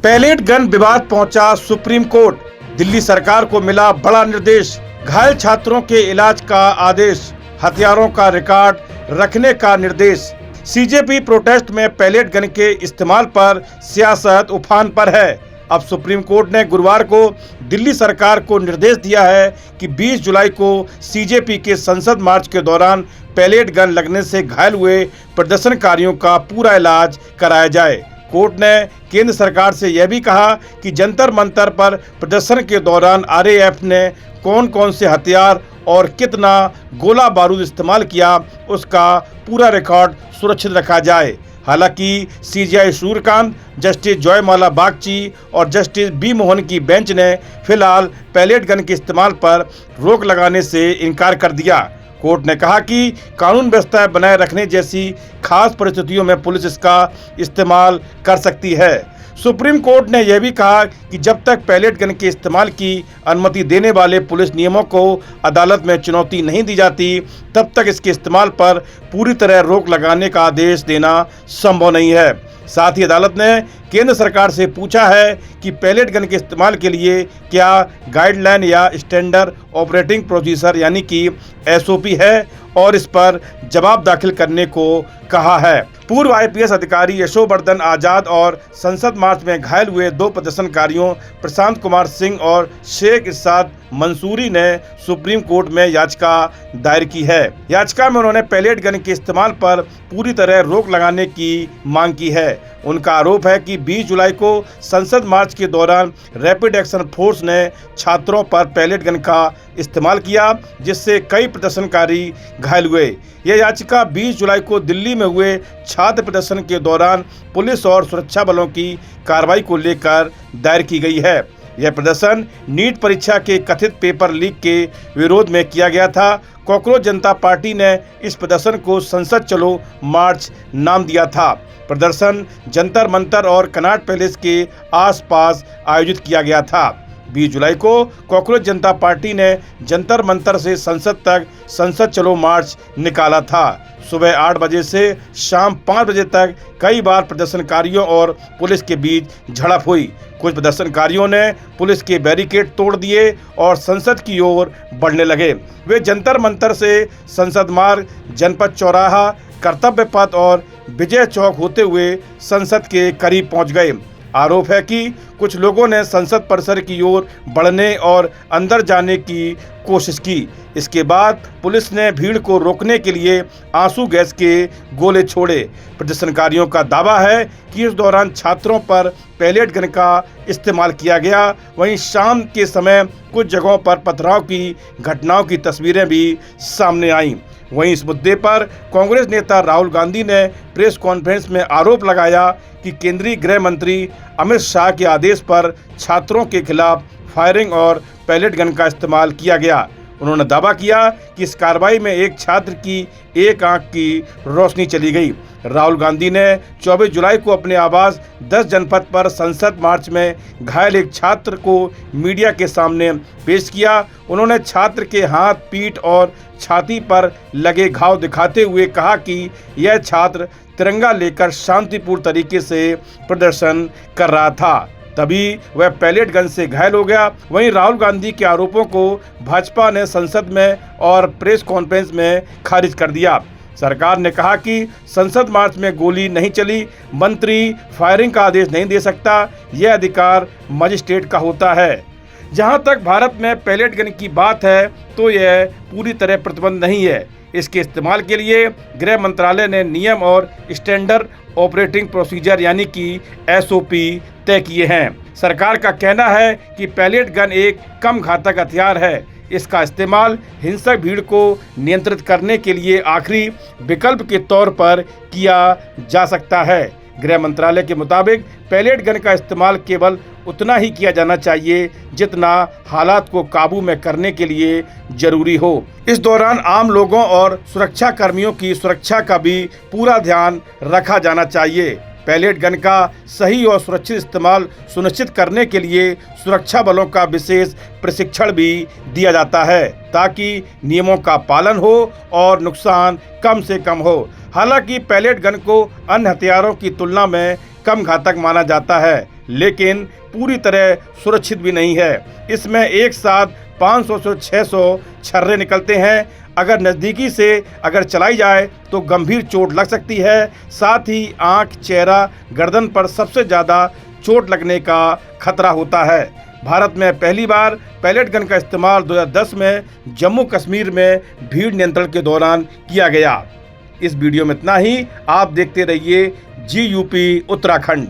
Pellet gun विवाद पहुंचा supreme court. Delhi सरकार को मिला बड़ा निर्देश। घायल छात्रों के इलाज का आदेश, हथियारों का रिकॉर्ड रखने का निर्देश। सीजेपी प्रोटेस्ट में पैलेट गन के इस्तेमाल पर सियासत उफान पर है। अब सुप्रीम कोर्ट ने गुरुवार को दिल्ली सरकार को निर्देश दिया है कि 20 जुलाई को सीजेपी के संसद मार्च के दौरान पैलेट गन लगने से घायल हुए प्रदर्शनकारियों का पूरा इलाज कराया जाए। कोर्ट ने केंद्र सरकार से यह भी कहा कि जंतर मंतर पर प्रदर्शन के दौरान आरएएफ ने कौन कौन से हथियार और कितना गोला बारूद इस्तेमाल किया, उसका पूरा रिकॉर्ड सुरक्षित रखा जाए। हालांकि सीजेआई सूर्यकांत, जस्टिस जयमाला बागची और जस्टिस बी मोहन की बेंच ने फिलहाल पैलेट गन के इस्तेमाल पर रोक लगाने से इनकार कर दिया। कोर्ट ने कहा कि कानून व्यवस्था बनाए रखने जैसी खास परिस्थितियों में पुलिस इसका इस्तेमाल कर सकती है। सुप्रीम कोर्ट ने यह भी कहा कि जब तक पैलेट गन के इस्तेमाल की अनुमति देने वाले पुलिस नियमों को अदालत में चुनौती नहीं दी जाती, तब तक इसके इस्तेमाल पर पूरी तरह रोक लगाने का आदेश देना संभव नहीं है। साथ ही अदालत ने केंद्र सरकार से पूछा है कि पैलेट गन के इस्तेमाल के लिए क्या गाइडलाइन या स्टैंडर्ड ऑपरेटिंग प्रोसीजर यानी कि एसओपी है और इस पर जवाब दाखिल करने को कहा है। पूर्व आईपीएस अधिकारी यशोवर्धन आजाद और संसद मार्च में घायल हुए दो प्रदर्शनकारियों प्रशांत कुमार सिंह और शेख इरशाद मंसूरी ने सुप्रीम कोर्ट में याचिका दायर की है। याचिका में उन्होंने पैलेट गन के इस्तेमाल पर पूरी तरह रोक लगाने की मांग की है। उनका आरोप है कि 20 जुलाई को संसद मार्च के दौरान रैपिड एक्शन फोर्स ने छात्रों पर पैलेट गन का इस्तेमाल किया, जिससे कई प्रदर्शनकारी घायल हुए। यह याचिका 20 जुलाई को दिल्ली में हुए छात्र प्रदर्शन के दौरान पुलिस और सुरक्षा बलों की कार्रवाई को लेकर दायर की गई है। यह प्रदर्शन नीट परीक्षा के कथित पेपर लीक के विरोध में किया गया था। कॉकरोच जनता पार्टी ने इस प्रदर्शन को संसद चलो मार्च नाम दिया था। प्रदर्शन जंतर मंतर और कनॉट पैलेस के आसपास आयोजित किया गया था। 20 जुलाई को कॉकरोच जनता पार्टी ने जंतर मंतर से संसद तक संसद चलो मार्च निकाला था। सुबह 8 बजे से शाम 5 बजे तक कई बार प्रदर्शनकारियों और पुलिस के बीच झड़प हुई। कुछ प्रदर्शनकारियों ने पुलिस के बैरिकेड तोड़ दिए और संसद की ओर बढ़ने लगे। वे जंतर मंतर से संसद मार्ग, जनपद चौराहा, कर्तव्य पथ और विजय चौक होते हुए संसद के करीब पहुंच गए। आरोप है कि कुछ लोगों ने संसद परिसर की ओर बढ़ने और अंदर जाने की कोशिश की। इसके बाद पुलिस ने भीड़ को रोकने के लिए आंसू गैस के गोले छोड़े। प्रदर्शनकारियों का दावा है कि इस दौरान छात्रों पर पैलेट गन का इस्तेमाल किया गया। वहीं शाम के समय कुछ जगहों पर पथराव की घटनाओं की तस्वीरें भी सामने आईं। वहीं इस मुद्दे पर कांग्रेस नेता राहुल गांधी ने प्रेस कॉन्फ्रेंस में आरोप लगाया कि केंद्रीय गृह मंत्री अमित शाह के आदेश पर छात्रों के खिलाफ फायरिंग और पैलेट गन का इस्तेमाल किया गया। उन्होंने दावा किया कि इस कार्रवाई में एक छात्र की एक आंख की रोशनी चली गई। राहुल गांधी ने 24 जुलाई को अपने आवास 10 जनपद पर संसद मार्च में घायल एक छात्र को मीडिया के सामने पेश किया। उन्होंने छात्र के हाथ, पीठ और छाती पर लगे घाव दिखाते हुए कहा कि यह छात्र तिरंगा लेकर शांतिपूर्ण तरीके से प्रदर्शन कर रहा था, तभी वह पैलेट गन से घायल हो गया। वहीं राहुल गांधी के आरोपों को भाजपा ने संसद में और प्रेस कॉन्फ्रेंस में खारिज कर दिया। सरकार ने कहा कि संसद मार्च में गोली नहीं चली, मंत्री फायरिंग का आदेश नहीं दे सकता, यह अधिकार मजिस्ट्रेट का होता है। जहां तक भारत में पैलेट गन की बात है तो यह पूरी तरह प्रतिबंध नहीं है। इसके इस्तेमाल के लिए गृह मंत्रालय ने नियम और स्टैंडर्ड ऑपरेटिंग प्रोसीजर यानी कि एसओपी तय किए हैं। सरकार का कहना है कि पैलेट गन एक कम घातक हथियार है। इसका इस्तेमाल हिंसक भीड़ को नियंत्रित करने के लिए आखिरी विकल्प के तौर पर किया जा सकता है। गृह मंत्रालय के मुताबिक पैलेट गन का इस्तेमाल केवल उतना ही किया जाना चाहिए जितना हालात को काबू में करने के लिए जरूरी हो। इस दौरान आम लोगों और सुरक्षा कर्मियों की सुरक्षा का भी पूरा ध्यान रखा जाना चाहिए। पैलेट गन का सही और सुरक्षित इस्तेमाल सुनिश्चित करने के लिए सुरक्षा बलों का विशेष प्रशिक्षण भी दिया जाता है ताकि नियमों का पालन हो और नुकसान कम से कम हो। हालांकि पैलेट गन को अन्य हथियारों की तुलना में कम घातक माना जाता है, लेकिन पूरी तरह सुरक्षित भी नहीं है। इसमें एक साथ 500 से 600 छर्रे निकलते हैं। अगर नज़दीकी से अगर चलाई जाए तो गंभीर चोट लग सकती है। साथ ही आँख, चेहरा, गर्दन पर सबसे ज़्यादा चोट लगने का खतरा होता है। भारत में पहली बार पैलेट गन का इस्तेमाल 2010 में जम्मू कश्मीर में भीड़ नियंत्रण के दौरान किया गया। इस वीडियो में इतना ही। आप देखते रहिए GUP उत्तराखंड।